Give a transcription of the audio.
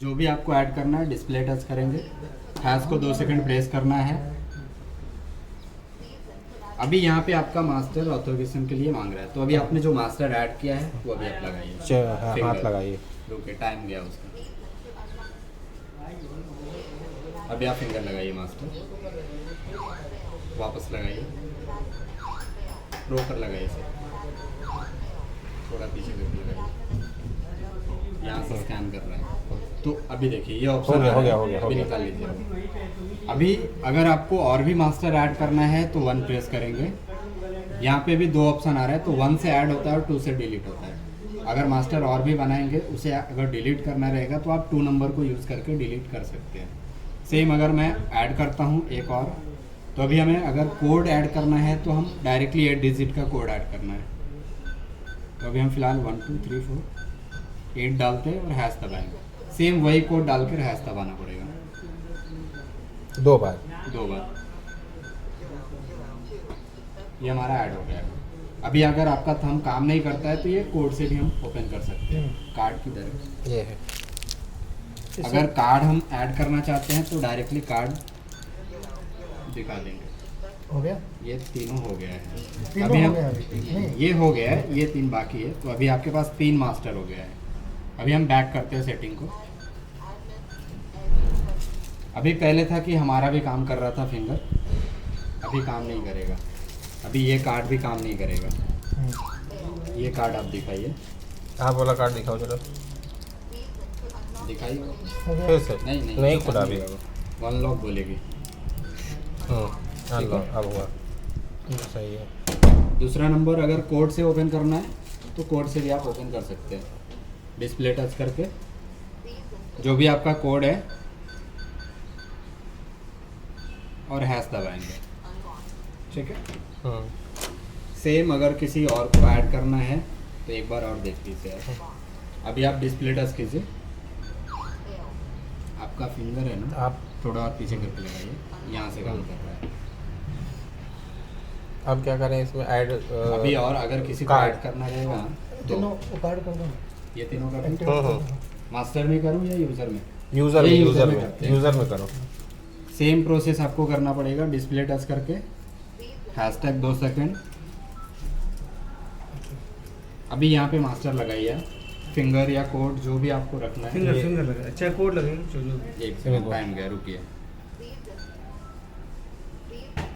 जो भी आपको ऐड करना है डिस्प्ले टच करेंगे, हैश को 2 सेकंड प्रेस करना है। अभी यहाँ पे आपका मास्टर ऑथोरिकेशन के लिए मांग रहा है, तो अभी आपने जो मास्टर ऐड किया है वो अभी आप लगाइए। हाथ लगाइए। रुके, टाइम गया उसका। अभी आप फिंगर लगाइए मास्टर, वापस लगाइए, रोकर लगाइए इसे, थोड़ा पीछे करके लगाइए, यहाँ से स्कैन कर रहा है। तो अभी देखिए ये ऑप्शन हो गया अभी निकाल लीजिए। अभी अगर आपको और भी मास्टर ऐड करना है तो 1 प्रेस करेंगे। यहाँ पे भी 2 ऑप्शन आ रहा है, तो 1 से ऐड होता है और 2 से डिलीट होता है। अगर मास्टर और भी बनाएंगे, उसे अगर डिलीट करना रहेगा तो आप 2 नंबर को यूज़ करके डिलीट कर सकते हैं। सेम अगर मैं ऐड करता हूँ एक और, तो अभी हमें अगर कोड ऐड करना है तो हम डायरेक्टली 8 डिजिट का कोड ऐड करना है। तो अभी हम फिलहाल 1 2 3 4 8 डालते हैं और हैश दबाएंगे। सेम वही कोड डाल कर हैश दबाना पड़ेगा 2 बार। 2 बार। ये हमारा ऐड हो गया है। अभी अगर आपका थंब काम नहीं करता है तो ये कोड से भी हम ओपन कर सकते हैं, कार्ड की तरह। ये है। अगर कार्ड हम ऐड करना चाहते हैं तो डायरेक्टली कार्ड दिखा देंगे। हो गया, ये तीनों हो गया है। तीनों अभी हो हम गया अभी? ये हो गया है, ये 3 बाकी है। तो अभी आपके पास 3 मास्टर हो गया है। अभी हम बैक करते हैं सेटिंग को। अभी पहले था कि हमारा भी काम कर रहा था फिंगर, अभी काम नहीं करेगा। अभी ये कार्ड भी काम नहीं करेगा। ये कार्ड आप दिखाइए, आप वाला कार्ड दिखाओ जरा। दिखाइए। हो गया। फिर से नहीं खुला भी। वन लॉक बोलेगी। अब हुआ। सही है। दूसरा नंबर अगर कोड से ओपन करना है तो कोड से भी आप ओपन कर सकते हैं, डिस्प्ले टच करके जो भी आपका कोड है और हैश दबाएंगे। ठीक है। सेम अगर किसी और को ऐड करना है तो एक बार और देख लीजिए आप। अभी आप डिस्प्ले टच कीजिए, आपका फिंगर है ना, आप थोड़ा और पीछे करके लगाइए, यहाँ से काम कर रहा है। अब क्या करें इसमें ऐड? अभी और अगर किसी को कार्ड। ऐड करना रहेगा तीनों तो कार्ड कर दो। ये तीनों का Active कर दो। मास्टर में करूँ या यूज़र में? यूज़र ये में user में करते हैं। यूज़र में करो। सेम प्रोसेस आपको करना पड़ेगा, डिस्प्ले टच करके हैशटैग 2 सेकंड। अभी यहाँ पे मास्टर लगाइए, फिंगर या कोड जो भी आपको रखना है। फिंगर लगा, अच्छा कोड लगेगा जो एक सेकंड टाइम गया, रुकिए।